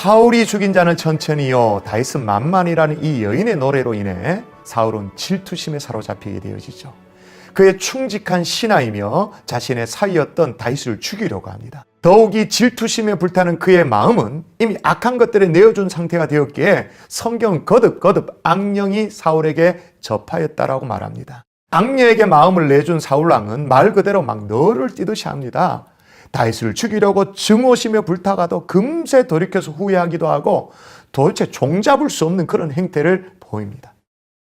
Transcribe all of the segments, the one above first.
사울이 죽인 자는 천천히요 다윗은 만만이라는 이 여인의 노래로 인해 사울은 질투심에 사로잡히게 되어지죠. 그의 충직한 신하이며 자신의 사위였던 다윗을 죽이려고 합니다. 더욱이 질투심에 불타는 그의 마음은 이미 악한 것들에 내어준 상태가 되었기에 성경은 거듭 악령이 사울에게 접하였다라고 말합니다. 악녀에게 마음을 내준 사울왕은 말 그대로 막 너를 뛰듯이 합니다. 다윗을 죽이려고 증오심에 불타가도 금세 돌이켜서 후회하기도 하고 도대체 종잡을 수 없는 그런 행태를 보입니다.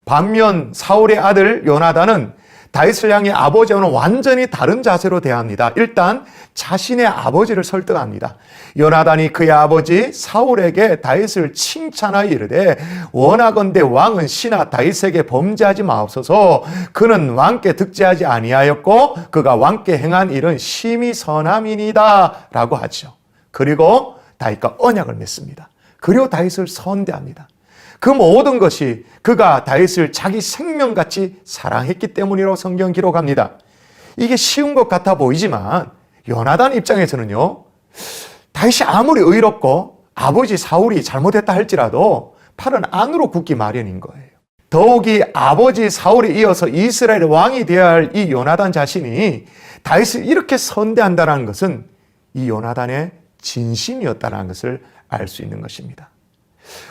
반면 사울의 아들 요나단은 다윗을 향해 아버지와는 완전히 다른 자세로 대합니다. 일단 자신의 아버지를 설득합니다. 요나단이 그의 아버지 사울에게 다윗을 칭찬하여 이르되 원하건대 왕은 신하 다윗에게 범죄하지 마옵소서. 그는 왕께 득죄하지 아니하였고 그가 왕께 행한 일은 심히 선함이니이다 라고 하죠. 그리고 다윗과 언약을 맺습니다. 그리고 다윗을 선대합니다. 그 모든 것이 그가 다윗을 자기 생명같이 사랑했기 때문이라고 성경 기록합니다. 이게 쉬운 것 같아 보이지만 요나단 입장에서는요, 다윗이 아무리 의롭고 아버지 사울이 잘못했다 할지라도 팔은 안으로 굽기 마련인 거예요. 더욱이 아버지 사울에 이어서 이스라엘의 왕이 되어야 할 이 요나단 자신이 다윗을 이렇게 선대한다는 것은 이 요나단의 진심이었다는 것을 알 수 있는 것입니다.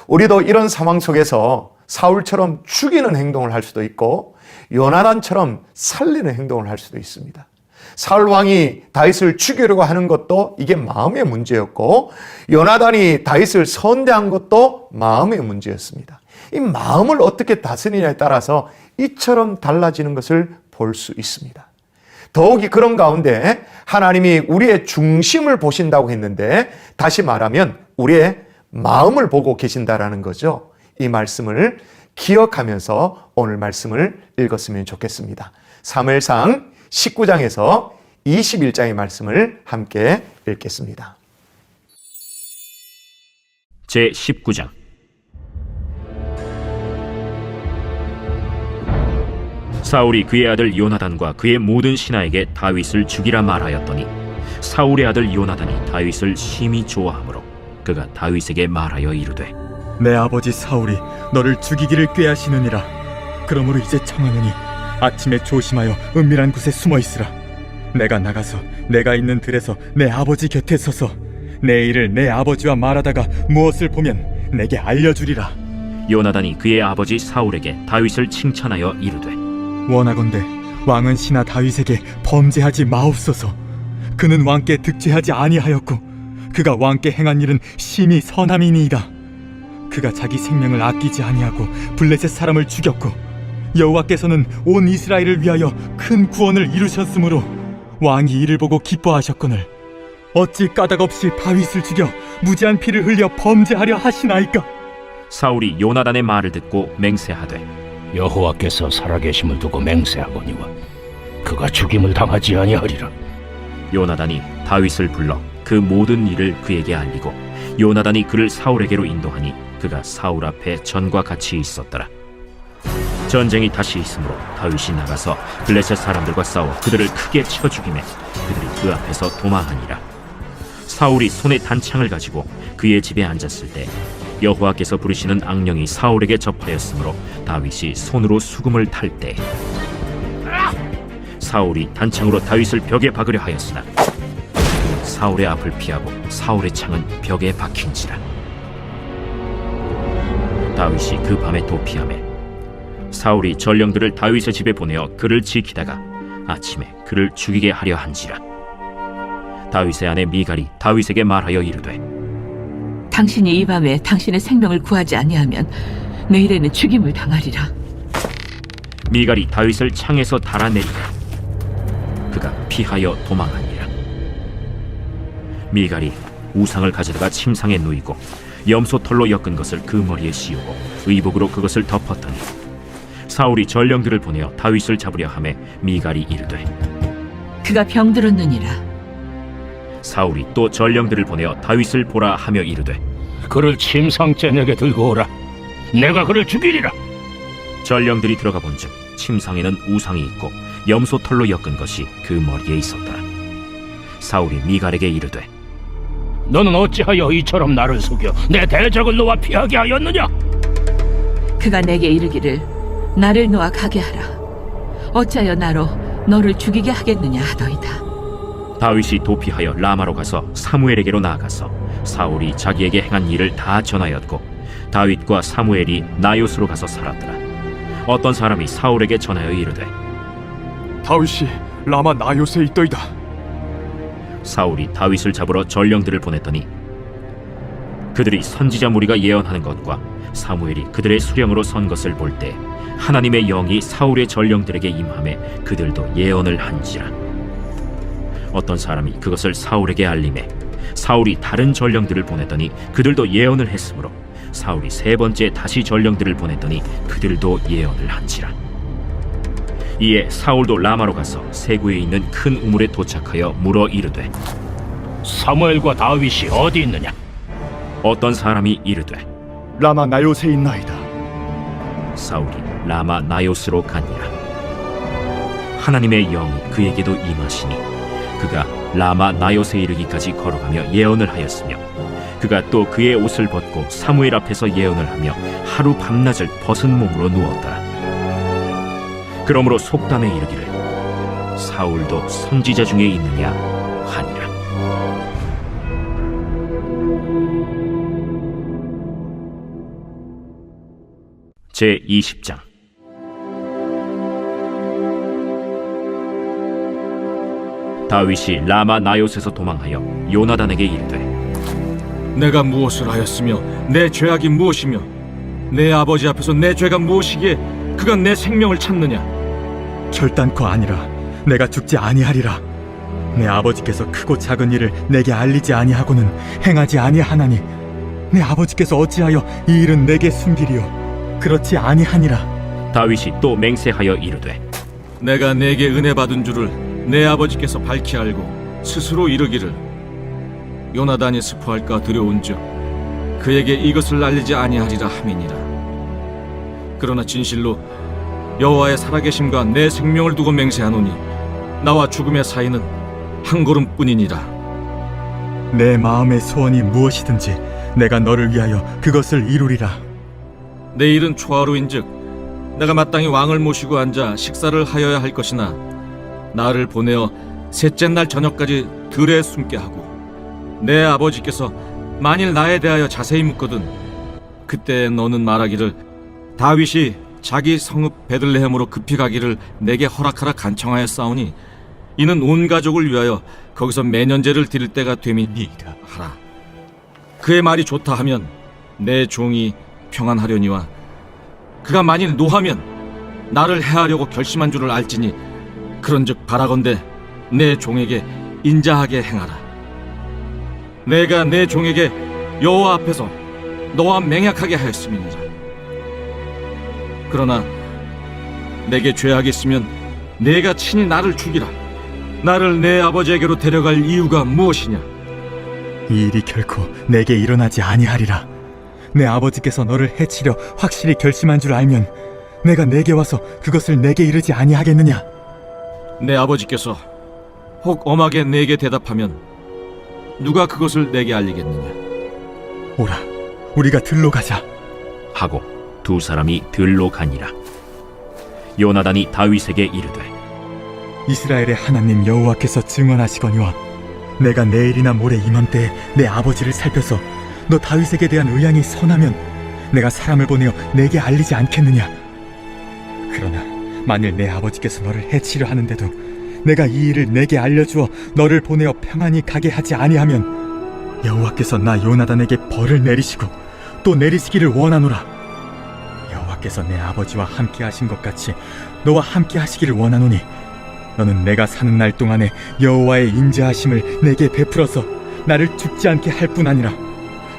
우리도 이런 상황 속에서 사울처럼 죽이는 행동을 할 수도 있고 요나단처럼 살리는 행동을 할 수도 있습니다. 사울 왕이 다윗을 죽이려고 하는 것도 이게 마음의 문제였고 요나단이 다윗을 선대한 것도 마음의 문제였습니다. 이 마음을 어떻게 다스리냐에 따라서 이처럼 달라지는 것을 볼 수 있습니다. 더욱이 그런 가운데 하나님이 우리의 중심을 보신다고 했는데 다시 말하면 우리의 마음을 보고 계신다라는 거죠. 이 말씀을 기억하면서 오늘 말씀을 읽었으면 좋겠습니다. 사무엘상 19장에서 21장의 말씀을 함께 읽겠습니다. 제19장. 사울이 그의 아들 요나단과 그의 모든 신하에게 다윗을 죽이라 말하였더니 사울의 아들 요나단이 다윗을 심히 좋아하므로 그가 다윗에게 말하여 이르되 내 아버지 사울이 너를 죽이기를 꾀하시느니라. 그러므로 이제 청하노니 아침에 조심하여 은밀한 곳에 숨어 있으라. 내가 나가서 내가 있는 들에서 내 아버지 곁에 서서 내 일을 내 아버지와 말하다가 무엇을 보면 내게 알려주리라. 요나단이 그의 아버지 사울에게 다윗을 칭찬하여 이르되 원하건대 왕은 신하 다윗에게 범죄하지 마옵소서. 그는 왕께 득죄하지 아니하였고 그가 왕께 행한 일은 심히 선함이니이다. 그가 자기 생명을 아끼지 아니하고 블레셋 사람을 죽였고 여호와께서는 온 이스라엘을 위하여 큰 구원을 이루셨으므로 왕이 이를 보고 기뻐하셨거늘 어찌 까닭없이 다윗을 죽여 무지한 피를 흘려 범죄하려 하시나이까? 사울이 요나단의 말을 듣고 맹세하되 여호와께서 살아계심을 두고 맹세하거니와 그가 죽임을 당하지 아니하리라. 요나단이 다윗을 불러 그 모든 일을 그에게 알리고 요나단이 그를 사울에게로 인도하니 그가 사울 앞에 전과 같이 있었더라. 전쟁이 다시 있으므로 다윗이 나가서 블레셋 사람들과 싸워 그들을 크게 쳐 죽이매 그들이 그 앞에서 도망하니라. 사울이 손에 단창을 가지고 그의 집에 앉았을 때 여호와께서 부르시는 악령이 사울에게 접하였으므로 다윗이 손으로 수금을 탈 때 사울이 단창으로 다윗을 벽에 박으려 하였으나 사울의 앞을 피하고 사울의 창은 벽에 박힌지라. 다윗이 그 밤에 도피하매 사울이 전령들을 다윗의 집에 보내어 그를 지키다가 아침에 그를 죽이게 하려 한지라. 다윗의 아내 미갈이 다윗에게 말하여 이르되 당신이 이 밤에 당신의 생명을 구하지 아니하면 내일에는 죽임을 당하리라. 미갈이 다윗을 창에서 달아내리라. 그가 피하여 도망하니라. 미갈이 우상을 가져다가 침상에 누이고 염소털로 엮은 것을 그 머리에 씌우고 의복으로 그것을 덮었더니 사울이 전령들을 보내어 다윗을 잡으려 하매 미갈이 이르되 그가 병들었느니라. 사울이 또 전령들을 보내어 다윗을 보라 하며 이르되 그를 침상째 내게 들고 오라. 내가 그를 죽이리라. 전령들이 들어가 본즉 침상에는 우상이 있고 염소털로 엮은 것이 그 머리에 있었더라. 사울이 미갈에게 이르되 너는 어찌하여 이처럼 나를 속여 내 대적을 놓아 피하게 하였느냐? 그가 내게 이르기를 나를 놓아 가게 하라. 어찌하여 나로 너를 죽이게 하겠느냐 하더이다. 다윗이 도피하여 라마로 가서 사무엘에게로 나아가서 사울이 자기에게 행한 일을 다 전하였고 다윗과 사무엘이 나요스로 가서 살았더라. 어떤 사람이 사울에게 전하여 이르되 다윗이 라마 나요스에 있더이다. 사울이 다윗을 잡으러 전령들을 보냈더니 그들이 선지자 무리가 예언하는 것과 사무엘이 그들의 수령으로 선 것을 볼 때 하나님의 영이 사울의 전령들에게 임하매 그들도 예언을 한지라. 어떤 사람이 그것을 사울에게 알림해 사울이 다른 전령들을 보냈더니 그들도 예언을 했으므로 사울이 세 번째 다시 전령들을 보냈더니 그들도 예언을 한지라. 이에 사울도 라마로 가서 세구에 있는 큰 우물에 도착하여 물어 이르되 사무엘과 다윗이 어디 있느냐? 어떤 사람이 이르되 라마 나요스에 있나이다. 사울이 라마 나요스로 가니라. 하나님의 영이 그에게도 임하시니 그가 라마 나요스에 이르기까지 걸어가며 예언을 하였으며 그가 또 그의 옷을 벗고 사무엘 앞에서 예언을 하며 하루 밤낮을 벗은 몸으로 누웠더라. 그러므로 속담에 이르기를 사울도 선지자 중에 있느냐 하니라. 제 20장. 다윗이 라마 나요스에서 도망하여 요나단에게 이르되 내가 무엇을 하였으며 내 죄악이 무엇이며 내 아버지 앞에서 내 죄가 무엇이기에 그가 내 생명을 찾느냐? 결단코 아니라 내가 죽지 아니하리라. 내 아버지께서 크고 작은 일을 내게 알리지 아니하고는 행하지 아니하나니 내 아버지께서 어찌하여 이 일은 내게 숨기리요? 그렇지 아니하니라. 다윗이 또 맹세하여 이르되 내가 내게 은혜 받은 줄을 내 아버지께서 밝히 알고 스스로 이르기를 요나단이 스포할까 두려운즉 그에게 이것을 알리지 아니하리라 함이니라. 그러나 진실로 여호와의 살아계심과 내 생명을 두고 맹세하노니 나와 죽음의 사이는 한 걸음뿐이니라. 내 마음의 소원이 무엇이든지 내가 너를 위하여 그것을 이루리라. 내일은 초하루인즉 내가 마땅히 왕을 모시고 앉아 식사를 하여야 할 것이나 나를 보내어 셋째 날 저녁까지 들에 숨게 하고 내 아버지께서 만일 나에 대하여 자세히 묻거든 그때 너는 말하기를 다윗이 자기 성읍 베들레헴으로 급히 가기를 내게 허락하라 간청하였사오니 이는 온 가족을 위하여 거기서 매년제를 드릴 때가 됨이니이다 하라. 그의 말이 좋다 하면 내 종이 평안하려니와 그가 만일 노하면 나를 해하려고 결심한 줄을 알지니 그런즉 바라건대 내 종에게 인자하게 행하라. 내가 내 종에게 여호와 앞에서 너와 맹약하게 하였음이니라. 그러나 내게 죄악이 있으면 내가 친히 나를 죽이라. 나를 내 아버지에게로 데려갈 이유가 무엇이냐? 이 일이 결코 내게 일어나지 아니하리라. 내 아버지께서 너를 해치려 확실히 결심한 줄 알면 내가 내게 와서 그것을 내게 이르지 아니하겠느냐? 내 아버지께서 혹 엄하게 내게 대답하면 누가 그것을 내게 알리겠느냐? 오라, 우리가 들로 가자. 하고 두 사람이 들로 가니라. 요나단이 다윗에게 이르되 이스라엘의 하나님 여호와께서 증언하시거니와 내가 내일이나 모레 이맘때에 내 아버지를 살펴서 너 다윗에게 대한 의향이 선하면 내가 사람을 보내어 내게 알리지 않겠느냐? 그러나 만일 내 아버지께서 너를 해치려 하는데도 내가 이 일을 내게 알려주어 너를 보내어 평안히 가게 하지 아니하면 여호와께서 나 요나단에게 벌을 내리시고 또 내리시기를 원하노라. 여호와께서 내 아버지와 함께 하신 것 같이 너와 함께 하시기를 원하노니 너는 내가 사는 날 동안에 여호와의 인자하심을 내게 베풀어서 나를 죽지 않게 할 뿐 아니라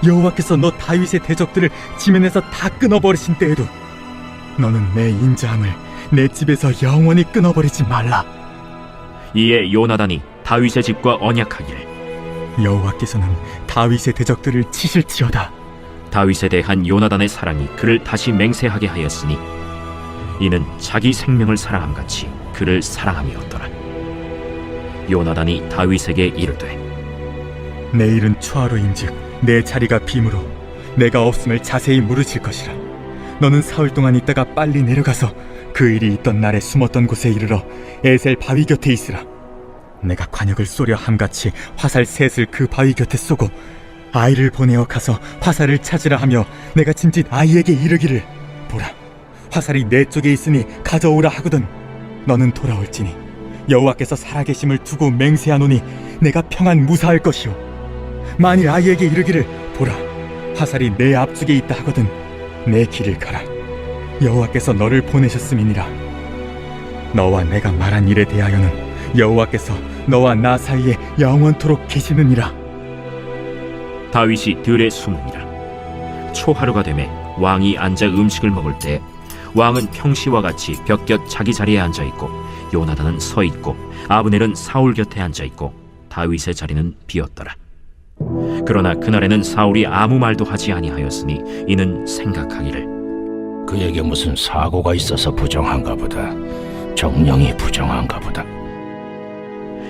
여호와께서 너 다윗의 대적들을 지면에서 다 끊어버리신 때에도 너는 내 인자함을 내 집에서 영원히 끊어버리지 말라. 이에 요나단이 다윗의 집과 언약하기를 여호와께서는 다윗의 대적들을 치실지어다. 다윗에 대한 요나단의 사랑이 그를 다시 맹세하게 하였으니 이는 자기 생명을 사랑함같이 그를 사랑함이었더라. 요나단이 다윗에게 이르되 내 일은 초하루인즉 내 자리가 빔으로 내가 없음을 자세히 물으실 것이라. 너는 사흘 동안 있다가 빨리 내려가서 그 일이 있던 날에 숨었던 곳에 이르러 에셀 바위 곁에 있으라. 내가 관역을 쏘려 함같이 화살 셋을 그 바위 곁에 쏘고 아이를 보내어 가서 화살을 찾으라 하며 내가 진짓 아이에게 이르기를 보라, 화살이 내 쪽에 있으니 가져오라 하거든 너는 돌아올지니 여호와께서 살아계심을 두고 맹세하노니 내가 평안 무사할 것이요. 만일 아이에게 이르기를 보라, 화살이 내 앞쪽에 있다 하거든 내 길을 가라. 여호와께서 너를 보내셨음이니라. 너와 내가 말한 일에 대하여는 여호와께서 너와 나 사이에 영원토록 계시느니라. 다윗이 들에 숨으니라. 초하루가 되매 왕이 앉아 음식을 먹을 때 왕은 평시와 같이 벽곁 자기 자리에 앉아 있고 요나단은 서 있고 아브넬은 사울 곁에 앉아 있고 다윗의 자리는 비었더라. 그러나 그날에는 사울이 아무 말도 하지 아니하였으니 이는 생각하기를 그에게 무슨 사고가 있어서 부정한가 보다. 정령이 부정한가 보다.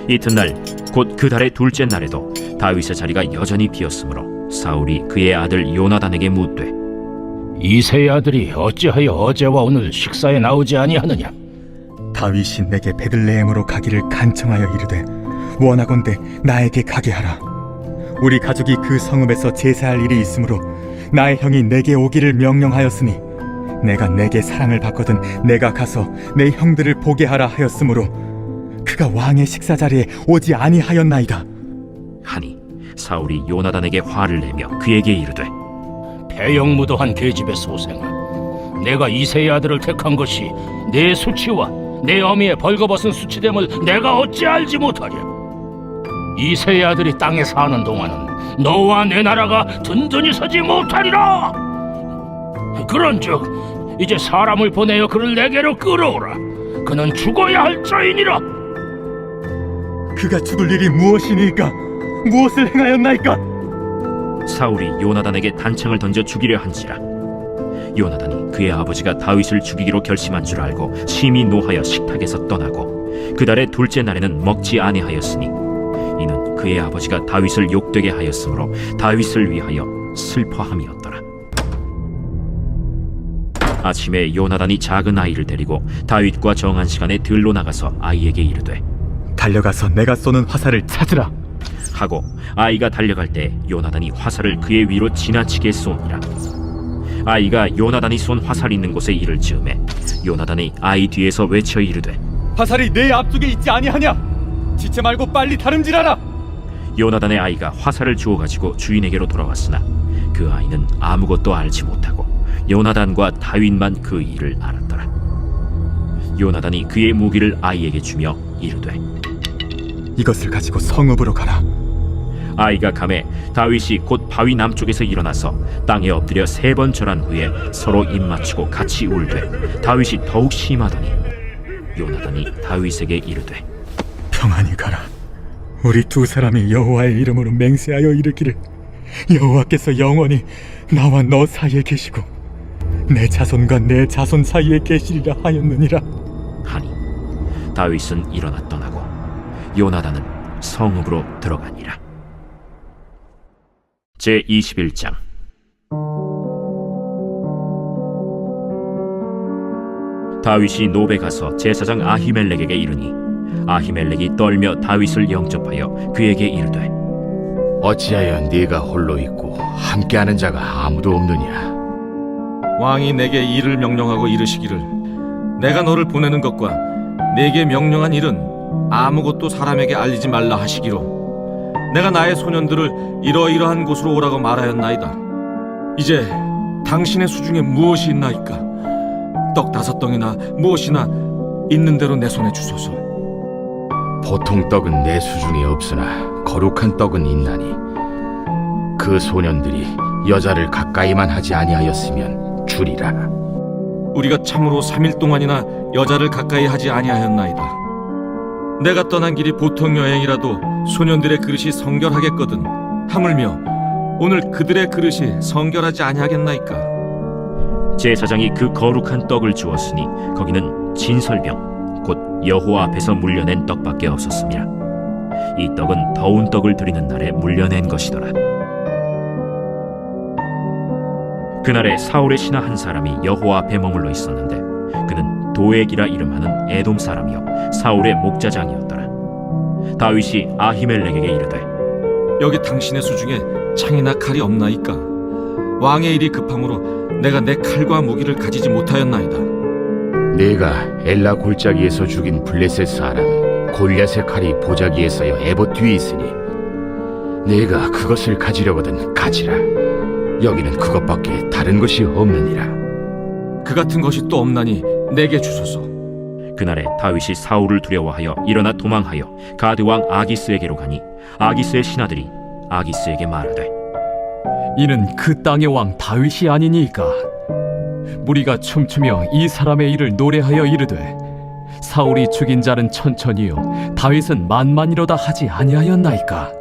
이튿날 곧 그 달의 둘째 날에도 다윗의 자리가 여전히 비었으므로 사울이 그의 아들 요나단에게 묻되 이새의 아들이 어찌하여 어제와 오늘 식사에 나오지 아니하느냐? 다윗이 내게 베들레헴으로 가기를 간청하여 이르되 원하건대 나에게 가게 하라. 우리 가족이 그 성읍에서 제사할 일이 있으므로 나의 형이 내게 오기를 명령하였으니 내가 내게 사랑을 받거든 내가 가서 내 형들을 보게 하라 하였으므로 그가 왕의 식사 자리에 오지 아니하였나이다 하니 사울이 요나단에게 화를 내며 그에게 이르되 배영무도한 계집의 소생아, 내가 이새의 아들을 택한 것이 내 수치와 내 어미의 벌거벗은 수치됨을 내가 어찌 알지 못하랴? 이새의 아들이 땅에 사는 동안은 너와 내 나라가 든든히 서지 못하리라. 그런즉 이제 사람을 보내어 그를 내게로 끌어오라. 그는 죽어야 할 자이니라. 그가 죽을 일이 무엇이니까? 무엇을 행하였나이까? 사울이 요나단에게 단창을 던져 죽이려 한지라. 요나단이 그의 아버지가 다윗을 죽이기로 결심한 줄 알고 심히 노하여 식탁에서 떠나고 그 달의 둘째 날에는 먹지 아니하였으니 이는 그의 아버지가 다윗을 욕되게 하였으므로 다윗을 위하여 슬퍼함이었더라. 아침에 요나단이 작은 아이를 데리고 다윗과 정한 시간에 들로 나가서 아이에게 이르되 달려가서 내가 쏘는 화살을 찾으라 하고 아이가 달려갈 때 요나단이 화살을 그의 위로 지나치게 쏘니라. 아이가 요나단이 쏜 화살 있는 곳에 이를 즈음에 요나단이 아이 뒤에서 외쳐 이르되 화살이 내 앞쪽에 있지 아니하냐? 지체 말고 빨리 다름질하라. 요나단의 아이가 화살을 주워 가지고 주인에게로 돌아왔으나 그 아이는 아무것도 알지 못하고 요나단과 다윗만 그 일을 알았더라. 요나단이 그의 무기를 아이에게 주며 이르되 이것을 가지고 성읍으로 가라. 아이가 가매 다윗이 곧 바위 남쪽에서 일어나서 땅에 엎드려 3번 절한 후에 서로 입맞추고 같이 울되 다윗이 더욱 심하더니 요나단이 다윗에게 이르되 평안히 가라. 우리 두 사람이 여호와의 이름으로 맹세하여 이르기를 여호와께서 영원히 나와 너 사이에 계시고 내 자손과 내 자손 사이에 계시리라 하였느니라 하니 다윗은 일어나 떠나고 요나단은 성읍으로 들어가니라. 제21장. 다윗이 노베 가서 제사장 아히멜렉에게 이르니 아히멜렉이 떨며 다윗을 영접하여 그에게 이르되 어찌하여 네가 홀로 있고 함께하는 자가 아무도 없느냐? 왕이 내게 일을 명령하고 이르시기를 내가 너를 보내는 것과 내게 명령한 일은 아무것도 사람에게 알리지 말라 하시기로 내가 나의 소년들을 이러이러한 곳으로 오라고 말하였나이다. 이제 당신의 수중에 무엇이 있나이까? 떡 5덩이나 무엇이나 있는 대로 내 손에 주소서. 보통 떡은 내 수중에 없으나 거룩한 떡은 있나니 그 소년들이 여자를 가까이만 하지 아니하였으면 주리라. 우리가 참으로 3일 동안이나 여자를 가까이 하지 아니하였나이다. 내가 떠난 길이 보통 여행이라도 소년들의 그릇이 성결하겠거든 하물며 오늘 그들의 그릇이 성결하지 아니하겠나이까? 제사장이 그 거룩한 떡을 주었으니 거기는 진설병 곧 여호와 앞에서 물려낸 떡밖에 없었습니다. 이 떡은 더운 떡을 드리는 날에 물려낸 것이더라. 그날에 사울의 신하 한 사람이 여호와 앞에 머물러 있었는데 그는 도액이라 이름하는 에돔 사람이요 사울의 목자장이었더라. 다윗이 아히멜렉에게 이르되 여기 당신의 수중에 창이나 칼이 없나이까? 왕의 일이 급함으로 내가 내 칼과 무기를 가지지 못하였나이다. 내가 엘라 골짜기에서 죽인 블레셋 사람 골리앗의 칼이 보자기에 쌓여 에봇 뒤에 있으니 내가 그것을 가지려거든 가지라. 여기는 그것밖에 다른 것이 없느니라. 그 같은 것이 또 없나니 내게 주소서. 그날에 다윗이 사울을 두려워하여 일어나 도망하여 가드 왕 아기스에게로 가니 아기스의 신하들이 아기스에게 말하되 이는 그 땅의 왕 다윗이 아니니까. 무리가 춤추며 이 사람의 일을 노래하여 이르되 사울이 죽인 자는 천천히요 다윗은 만만이로다 하지 아니하였나이까.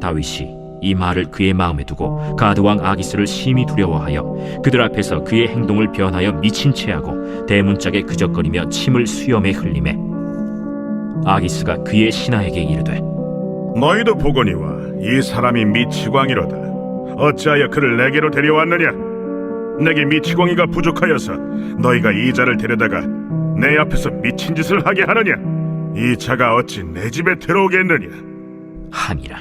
다윗이 이 말을 그의 마음에 두고 가드 왕 아기스를 심히 두려워하여 그들 앞에서 그의 행동을 변하여 미친 채하고 대문짝에 그적거리며 침을 수염에 흘리매 아기스가 그의 신하에게 이르되 너희도 보거니와 이 사람이 미치광이로다. 어찌하여 그를 내게로 데려왔느냐? 내게 미치광이가 부족하여서 너희가 이 자를 데려다가 내 앞에서 미친 짓을 하게 하느냐? 이 자가 어찌 내 집에 들어오겠느냐? 함이라.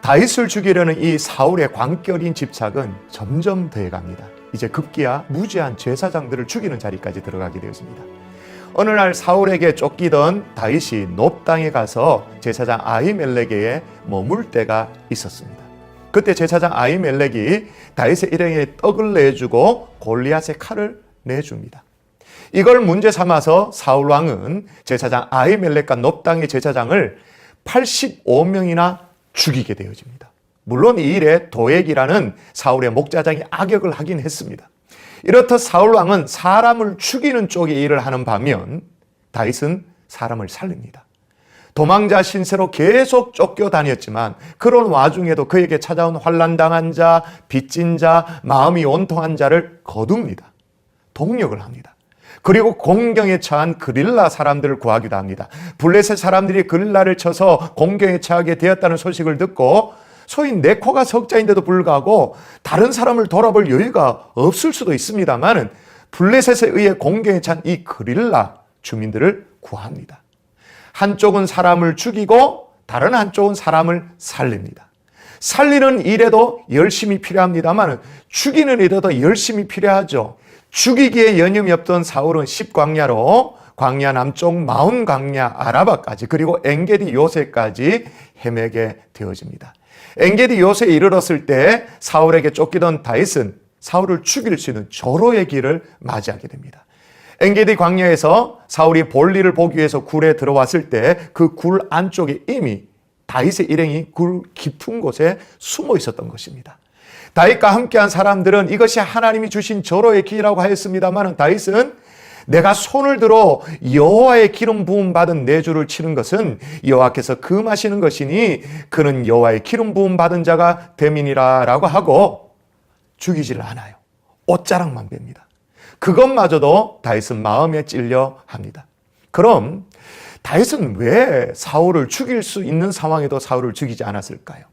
다윗을 죽이려는 이 사울의 광결인 집착은 점점 더해갑니다. 이제 급기야 무죄한 제사장들을 죽이는 자리까지 들어가게 되었습니다. 어느 날 사울에게 쫓기던 다윗이 놉 땅에 가서 제사장 아히멜렉에게 머물 때가 있었습니다. 그때 제사장 아히멜렉이 다윗의 일행에 떡을 내주고 골리앗의 칼을 내줍니다. 이걸 문제 삼아서 사울 왕은 제사장 아히멜렉과 놉 땅의 제사장을 85명이나 죽이게 되어집니다. 물론 이 일에 도액이라는 사울의 목자장이 악역을 하긴 했습니다. 이렇듯 사울 왕은 사람을 죽이는 쪽의 일을 하는 반면 다윗은 사람을 살립니다. 도망자 신세로 계속 쫓겨다녔지만 그런 와중에도 그에게 찾아온 환난당한 자, 빚진 자, 마음이 온통한 자를 거둡니다. 동력을 합니다. 그리고 공경에 처한 그릴라 사람들을 구하기도 합니다. 블레셋 사람들이 그릴라를 쳐서 공경에 처하게 되었다는 소식을 듣고 소위 네코가 석자인데도 불구하고 다른 사람을 돌아볼 여유가 없을 수도 있습니다만 블레셋에 의해 공경에 찬 이 그릴라 주민들을 구합니다. 한쪽은 사람을 죽이고 다른 한쪽은 사람을 살립니다. 살리는 일에도 열심히 필요합니다만 죽이는 일에도 열심히 필요하죠. 죽이기에 여념이 없던 사울은 10광야로 광야 남쪽 마운 광야 아라바까지 그리고 엔게디 요새까지 헤매게 되어집니다. 엔게디 요새에 이르렀을 때 사울에게 쫓기던 다윗은 사울을 죽일 수 있는 조로의 길을 맞이하게 됩니다. 엔게디 광야에서 사울이 볼일을 보기 위해서 굴에 들어왔을 때 그 굴 안쪽에 이미 다윗의 일행이 굴 깊은 곳에 숨어 있었던 것입니다. 다윗과 함께한 사람들은 이것이 하나님이 주신 조로의 길이라고 하였습니다만 다윗은 내가 손을 들어 여호와의 기름 부음 받은 내주를 치는 것은 여호와께서 금하시는 것이니 그는 여호와의 기름 부음 받은 자가 됨이니라 라고 하고 죽이지를 않아요. 옷자락만 뺍니다. 그것마저도 다윗은 마음에 찔려 합니다. 그럼 다윗은 왜 사울을 죽일 수 있는 상황에도 사울을 죽이지 않았을까요?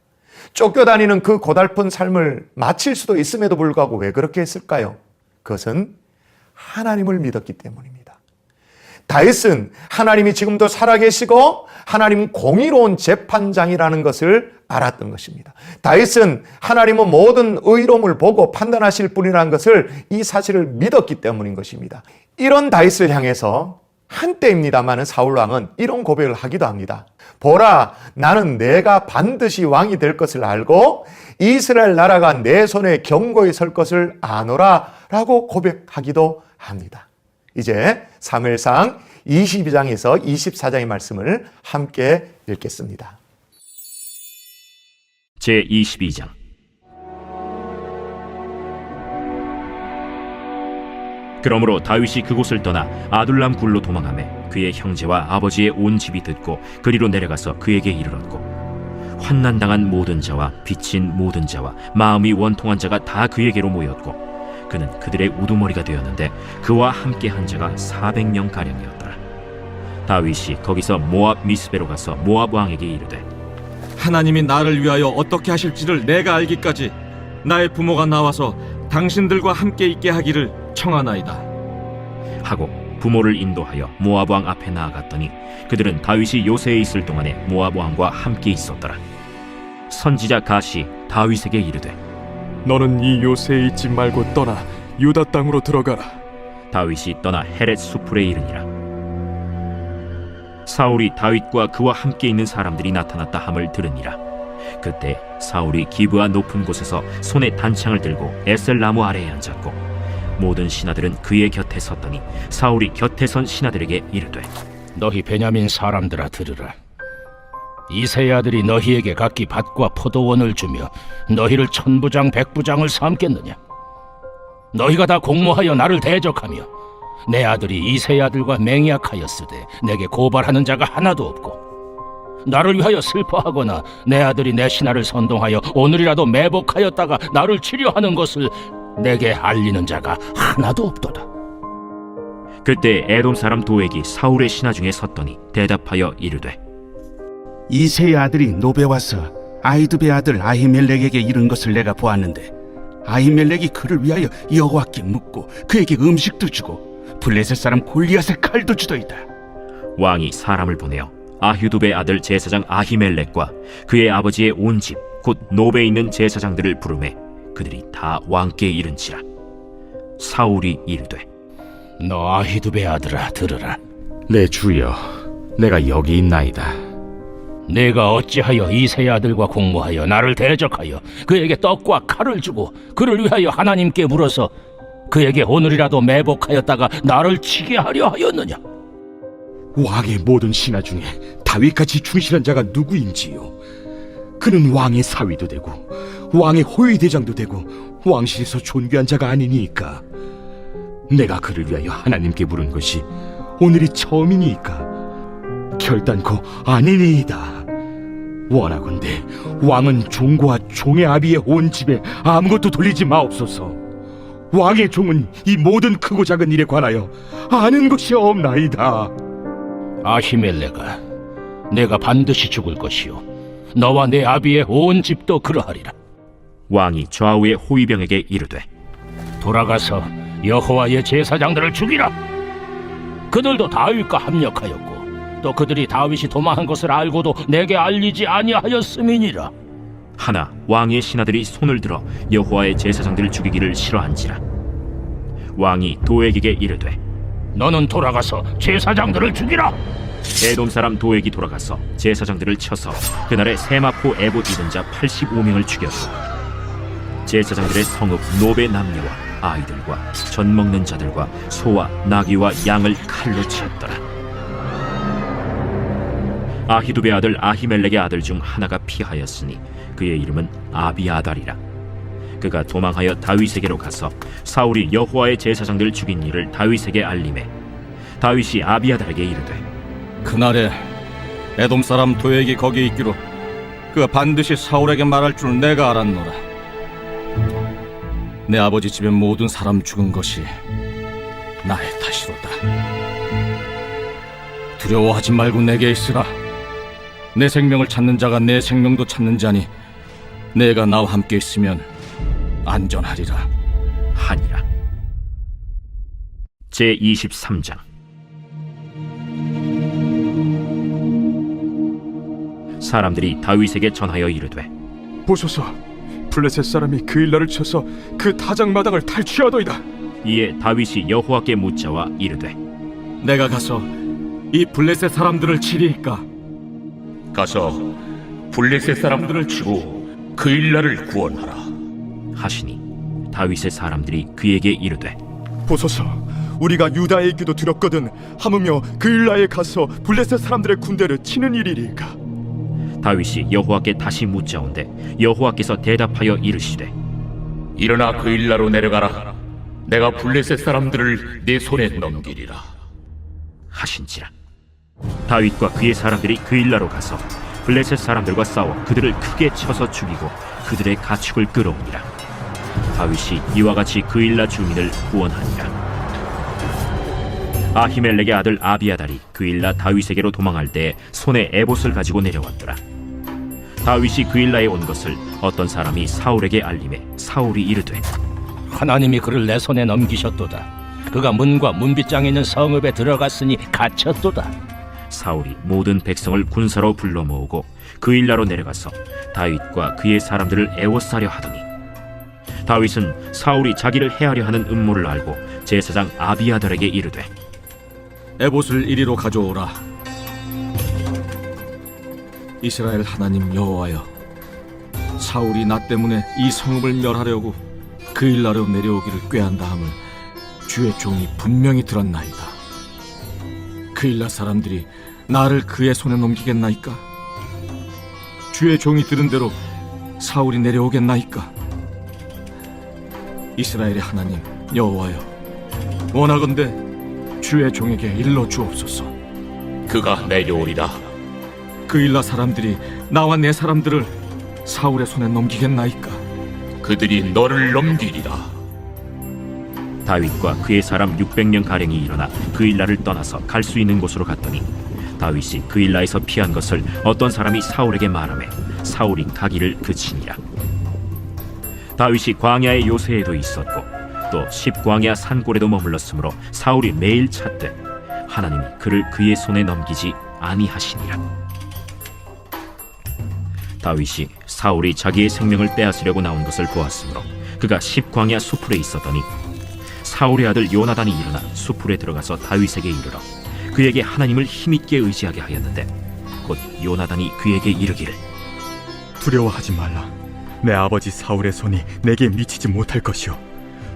쫓겨다니는 그 고달픈 삶을 마칠 수도 있음에도 불구하고 왜 그렇게 했을까요? 그것은 하나님을 믿었기 때문입니다. 다윗은 하나님이 지금도 살아계시고 하나님은 공의로운 재판장이라는 것을 알았던 것입니다. 다윗은 하나님은 모든 의로움을 보고 판단하실 분이라는 것을 이 사실을 믿었기 때문인 것입니다. 이런 다윗을 향해서 한때입니다만 사울왕은 이런 고백을 하기도 합니다. 보라, 나는 내가 반드시 왕이 될 것을 알고 이스라엘 나라가 내 손에 견고히 설 것을 아노라 라고 고백하기도 합니다. 이제 사무엘상 22장에서 24장의 말씀을 함께 읽겠습니다. 제22장. 그러므로 다윗이 그곳을 떠나 아둘람 굴로 도망하매 그의 형제와 아버지의 온 집이 듣고 그리로 내려가서 그에게 이르렀고 환난당한 모든 자와 빚진 모든 자와 마음이 원통한 자가 다 그에게로 모였고 그는 그들의 우두머리가 되었는데 그와 함께한 자가 400명 가량이었더라. 다윗이 거기서 모압 미스베로 가서 모압 왕에게 이르되 하나님이 나를 위하여 어떻게 하실지를 내가 알기까지 나의 부모가 나와서 당신들과 함께 있게 하기를 청하나이다. 하고 부모를 인도하여 모압 왕 앞에 나아갔더니 그들은 다윗이 요새에 있을 동안에 모압 왕과 함께 있었더라. 선지자 갓이 다윗에게 이르되 너는 이 요새에 있지 말고 떠나 유다 땅으로 들어가라. 다윗이 떠나 헤렛 수풀에 이르니라. 사울이 다윗과 그와 함께 있는 사람들이 나타났다 함을 들으니라. 그때 사울이 기브아 높은 곳에서 손에 단창을 들고 에셀 나무 아래에 앉았고 모든 신하들은 그의 곁에 섰더니 사울이 곁에 선 신하들에게 이르되 너희 베냐민 사람들아 들으라. 이새의 아들이 너희에게 각기 밭과 포도원을 주며 너희를 천부장 백부장을 삼겠느냐? 너희가 다 공모하여 나를 대적하며 내 아들이 이새의 아들과 맹약하였으되 내게 고발하는 자가 하나도 없고 나를 위하여 슬퍼하거나 내 아들이 내 신하를 선동하여 오늘이라도 매복하였다가 나를 치료하는 것을 내게 알리는 자가 하나도 없도다. 그때 에돔 사람 도액이 사울의 신하 중에 섰더니 대답하여 이르되 이새의 아들이 노베 와서 아히두베 아들 아히멜렉에게 이른 것을 내가 보았는데 아히멜렉이 그를 위하여 여호와께 묻고 그에게 음식도 주고 블레셋 사람 골리앗의 칼도 주더이다. 왕이 사람을 보내어 아휴두베 아들 제사장 아히멜렉과 그의 아버지의 온 집 곧 노베에 있는 제사장들을 부르매 그들이 다 왕께 이른지라. 사울이 이르되 너 아히두베 아들아 들으라. 내 주여, 내가 여기 있나이다. 내가 어찌하여 이새의 아들과 공모하여 나를 대적하여 그에게 떡과 칼을 주고 그를 위하여 하나님께 물어서 그에게 오늘이라도 매복하였다가 나를 치게 하려 하였느냐? 왕의 모든 신하 중에 다윗같이 충실한 자가 누구인지요? 그는 왕의 사위도 되고 왕의 호위 대장도 되고 왕실에서 존귀한 자가 아니니까. 내가 그를 위하여 하나님께 물은 것이 오늘이 처음이니까 결단코 아니니이다. 원하건대 왕은 종과 종의 아비의 온 집에 아무것도 돌리지 마옵소서. 왕의 종은 이 모든 크고 작은 일에 관하여 아는 것이 없나이다. 아히멜레가 내가 반드시 죽을 것이요 너와 내 아비의 온 집도 그러하리라. 왕이 좌우의 호위병에게 이르되 돌아가서 여호와의 제사장들을 죽이라. 그들도 다윗과 합력하였고 또 그들이 다윗이 도망한 것을 알고도 내게 알리지 아니하였음이니라. 하나 왕의 신하들이 손을 들어 여호와의 제사장들을 죽이기를 싫어한지라. 왕이 도액에게 이르되 너는 돌아가서 제사장들을 죽이라. 에돔 사람 도액이 돌아가서 제사장들을 쳐서 그날에 세마포 에봇 입은 자 85명을 죽였고 제사장들의 성읍 노베 남녀와 아이들과 젖 먹는 자들과 소와 나귀와 양을 칼로 쳤더라. 아히두베 아들 아히멜렉의 아들 중 하나가 피하였으니 그의 이름은 아비아달이라. 그가 도망하여 다윗에게로 가서 사울이 여호와의 제사장들을 죽인 일을 다윗에게 알리매 다윗이 아비아달에게 이르되 그날에 에돔 사람 도액이 거기 있기로 그가 반드시 사울에게 말할 줄 내가 알았노라. 내 아버지 집의 모든 사람 죽은 것이 나의 탓이로다. 두려워하지 말고 내게 있으라. 내 생명을 찾는 자가 내 생명도 찾는 자니 내가 나와 함께 있으면 안전하리라 하니라. 제23장. 사람들이 다윗에게 전하여 이르되 보소서, 블레셋 사람이 그 일날을 쳐서 그 타작마당을 탈취하더이다. 이에 다윗이 여호와께 묻자와 이르되 내가 가서 이 블레셋 사람들을 치리이까? 가서 블레셋 사람들을 치고 그 일날을 구원하라 하시니 다윗의 사람들이 그에게 이르되 보소서, 우리가 유다에 있기도 들었거든 하무며 그 일날에 가서 블레셋 사람들의 군대를 치는 일이리까? 다윗이 여호와께 다시 묻자온데 여호와께서 대답하여 이르시되 일어나 그 일나로 내려가라 내가 블레셋 사람들을 네 손에 넘기리라 하신지라. 다윗과 그의 사람들이 그 일나로 가서 블레셋 사람들과 싸워 그들을 크게 쳐서 죽이고 그들의 가축을 끌어오니라. 다윗이 이와 같이 그일라 주민을 구원하니라. 아히멜렉의 아들 아비아달이 그일라 다윗에게로 도망할 때 손에 에봇을 가지고 내려왔더라. 다윗이 그일라에 온 것을 어떤 사람이 사울에게 알림해 사울이 이르되 하나님이 그를 내 손에 넘기셨도다. 그가 문과 문빗장에 있는 성읍에 들어갔으니 갇혔도다. 사울이 모든 백성을 군사로 불러 모으고 그일라로 내려가서 다윗과 그의 사람들을 애워싸려 하더니 다윗은 사울이 자기를 해하려 하는 음모를 알고 제사장 아비아달에게 이르되 에봇을 이리로 가져오라. 이스라엘 하나님 여호와여, 사울이 나 때문에 이 성읍을 멸하려고 그일라로 내려오기를 꾀한다 함을 주의 종이 분명히 들었나이다. 그일라 사람들이 나를 그의 손에 넘기겠나이까? 주의 종이 들은 대로 사울이 내려오겠나이까? 이스라엘의 하나님 여호와여, 원하건대 주의 종에게 일러 주옵소서. 그가 내려오리라. 그일라 사람들이 나와 내 사람들을 사울의 손에 넘기겠나이까? 그들이 너를 넘기리라. 다윗과 그의 사람 600명 가량이 일어나 그일라를 떠나서 갈 수 있는 곳으로 갔더니 다윗이 그일라에서 피한 것을 어떤 사람이 사울에게 말하매 사울이 가기를 그치니라. 다윗이 광야의 요새에도 있었고 또 십광야 산골에도 머물렀으므로 사울이 매일 찾되 하나님이 그를 그의 손에 넘기지 아니하시니라. 다윗이 사울이 자기의 생명을 빼앗으려고 나온 것을 보았으므로 그가 십광야 수풀에 있었더니 사울의 아들 요나단이 일어나 수풀에 들어가서 다윗에게 이르러 그에게 하나님을 힘있게 의지하게 하였는데 곧 요나단이 그에게 이르기를 두려워하지 말라. 내 아버지 사울의 손이 내게 미치지 못할 것이요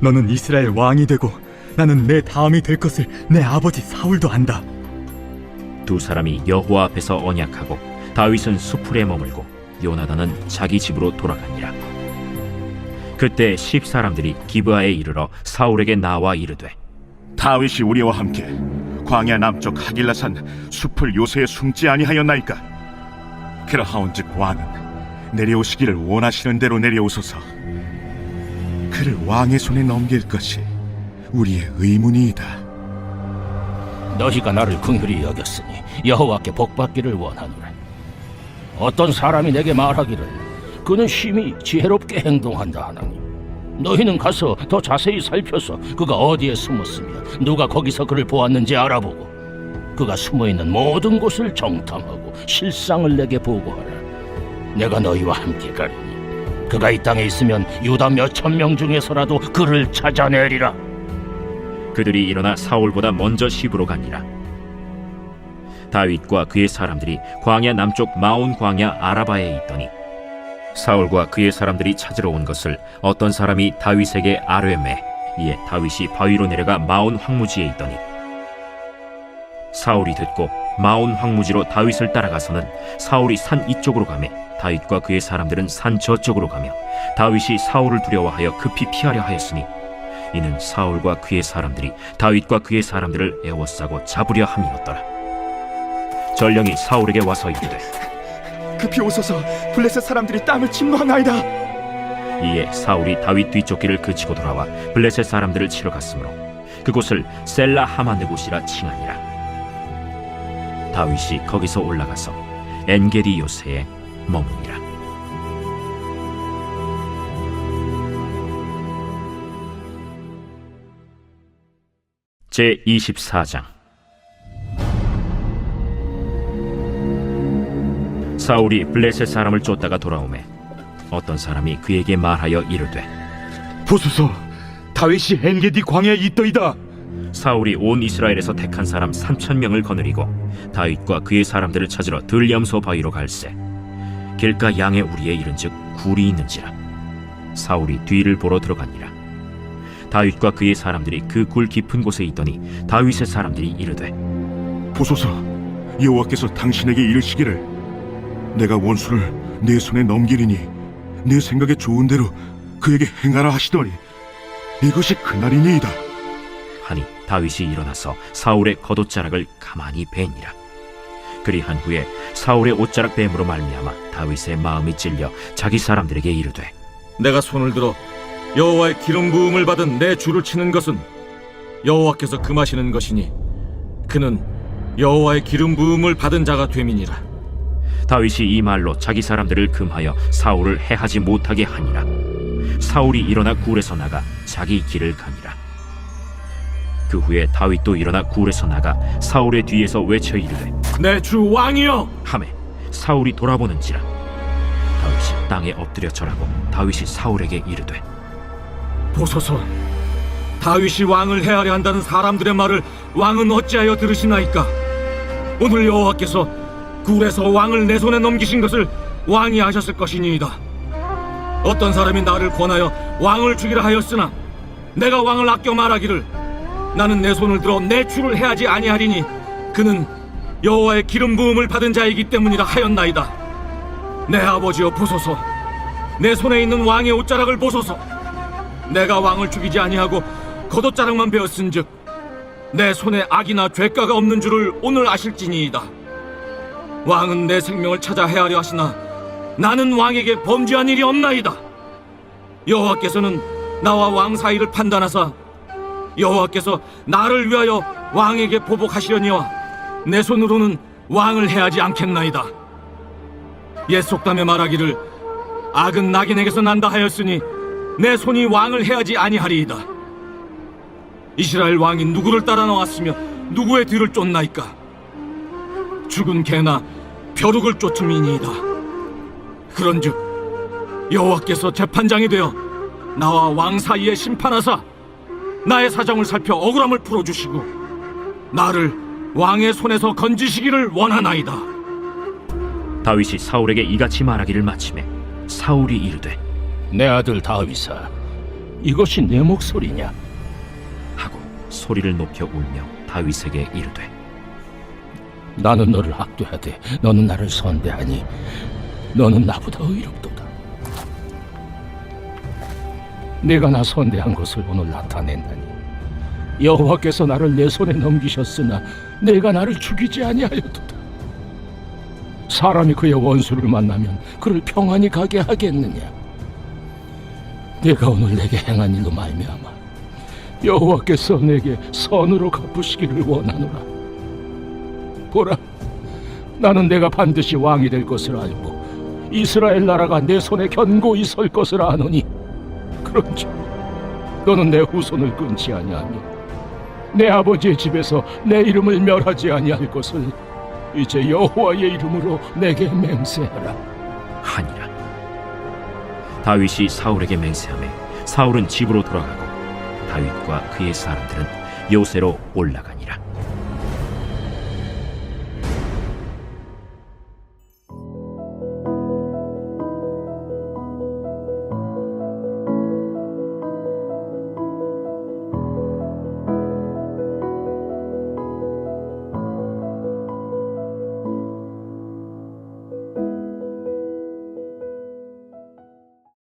너는 이스라엘 왕이 되고 나는 내 다음이 될 것을 내 아버지 사울도 안다. 두 사람이 여호와 앞에서 언약하고 다윗은 수풀에 머물고 요나단은 자기 집으로 돌아가니라. 그때 십 사람들이 기브아에 이르러 사울에게 나와 이르되 다윗이 우리와 함께 광야 남쪽 하길라산 숲을 요새에 숨지 아니하였나이까? 그러하온즉 왕은 내려오시기를 원하시는 대로 내려오소서. 그를 왕의 손에 넘길 것이 우리의 의문이이다. 너희가 나를 긍휼히 여겼으니 여호와께 복받기를 원하노라. 어떤 사람이 내게 말하기를 그는 심히 지혜롭게 행동한다 하나니 너희는 가서 더 자세히 살펴서 그가 어디에 숨었으며 누가 거기서 그를 보았는지 알아보고 그가 숨어있는 모든 곳을 정탐하고 실상을 내게 보고하라. 내가 너희와 함께 가리니 그가 이 땅에 있으면 유다 몇천 명 중에서라도 그를 찾아내리라. 그들이 일어나 사울보다 먼저 시브로 가니라. 다윗과 그의 사람들이 광야 남쪽 마온 광야 아라바에 있더니 사울과 그의 사람들이 찾으러 온 것을 어떤 사람이 다윗에게 아뢰매 이에 다윗이 바위로 내려가 마온 황무지에 있더니 사울이 듣고 마온 황무지로 다윗을 따라가서는 사울이 산 이쪽으로 가매 다윗과 그의 사람들은 산 저쪽으로 가며 다윗이 사울을 두려워하여 급히 피하려 하였으니 이는 사울과 그의 사람들이 다윗과 그의 사람들을 에워싸고 잡으려 함이었더라. 전령이 사울에게 와서 이르되 급히 오소서. 블레셋 사람들이 땅을 침노하나이다. 이에 사울이 다윗 뒤쫓기를 그치고 돌아와 블레셋 사람들을 치러 갔으므로 그곳을 셀라 하마느곳이라 칭하니라. 다윗이 거기서 올라가서 엔게디 요새에 머무니라. 제 24장. 사울이 블레셋 사람을 쫓다가 돌아오매 어떤 사람이 그에게 말하여 이르되 보소서, 다윗이 엔게디 광야에 있더이다. 사울이 온 이스라엘에서 택한 사람 3,000명을 거느리고 다윗과 그의 사람들을 찾으러 들염소 바위로 갈새 길가 양의 우리에 이른즉 굴이 있는지라. 사울이 뒤를 보러 들어가니라. 다윗과 그의 사람들이 그 굴 깊은 곳에 있더니 다윗의 사람들이 이르되 보소서, 여호와께서 당신에게 이르시기를 내가 원수를 내 손에 넘기리니 내 생각에 좋은 대로 그에게 행하라 하시더니 이것이 그날이니이다 하니 다윗이 일어나서 사울의 겉옷자락을 가만히 베니라. 그리한 후에 사울의 옷자락 뱀으로 말미암아 다윗의 마음이 찔려 자기 사람들에게 이르되 내가 손을 들어 여호와의 기름 부음을 받은 내 주를 치는 것은 여호와께서 금하시는 것이니 그는 여호와의 기름 부음을 받은 자가 됨이니라. 다윗이 이 말로 자기 사람들을 금하여 사울을 해하지 못하게 하니라. 사울이 일어나 굴에서 나가 자기 길을 가니라. 그 후에 다윗도 일어나 굴에서 나가 사울의 뒤에서 외쳐 이르되 내 주 왕이여! 하매 사울이 돌아보는지라. 다윗이 땅에 엎드려 절하고 다윗이 사울에게 이르되 보소서, 다윗이 왕을 해하려 한다는 사람들의 말을 왕은 어찌하여 들으시나이까? 오늘 여호와께서 굴에서 왕을 내 손에 넘기신 것을 왕이 아셨을 것이니이다. 어떤 사람이 나를 권하여 왕을 죽이라 하였으나 내가 왕을 아껴 말하기를 나는 내 손을 들어 내 주를 해하지 아니하리니 그는 여호와의 기름 부음을 받은 자이기 때문이라 하였나이다. 내 아버지여 보소서, 내 손에 있는 왕의 옷자락을 보소서. 내가 왕을 죽이지 아니하고 겉옷자락만 베었은즉 내 손에 악이나 죄가가 없는 줄을 오늘 아실지니이다. 왕은 내 생명을 찾아 해하려 하시나 나는 왕에게 범죄한 일이 없나이다. 여호와께서는 나와 왕 사이를 판단하사 여호와께서 나를 위하여 왕에게 보복하시려니와 내 손으로는 왕을 해하지 않겠나이다. 옛 속담에 말하기를 악은 낙인에게서 난다 하였으니 내 손이 왕을 해하지 아니하리이다. 이스라엘 왕이 누구를 따라 나왔으며 누구의 뒤를 쫓나이까? 죽은 개나 벼룩을 쫓음이니이다. 그런즉 여호와께서 재판장이 되어 나와 왕 사이에 심판하사 나의 사정을 살펴 억울함을 풀어주시고 나를 왕의 손에서 건지시기를 원하나이다. 다윗이 사울에게 이같이 말하기를 마치매 사울이 이르되 내 아들 다윗아, 이것이 내 목소리냐? 하고 소리를 높여 울며 다윗에게 이르되 나는 너를 학대하되 너는 나를 선대하니 너는 나보다 의롭도다. 내가 나 선대한 것을 오늘 나타낸다니 여호와께서 나를 내 손에 넘기셨으나 내가 나를 죽이지 아니하였도다. 사람이 그의 원수를 만나면 그를 평안히 가게 하겠느냐? 내가 오늘 내게 행한 일로 말미암아 여호와께서 내게 선으로 갚으시기를 원하노라. 보라, 나는 내가 반드시 왕이 될 것을 알고 이스라엘 나라가 내 손에 견고히 설 것을 아노니 그런즉 너는 내 후손을 끊지 아니하며 내 아버지의 집에서 내 이름을 멸하지 아니할 것을 이제 여호와의 이름으로 내게 맹세하라 하니라. 다윗이 사울에게 맹세하매 사울은 집으로 돌아가고 다윗과 그의 사람들은 요새로 올라가니라.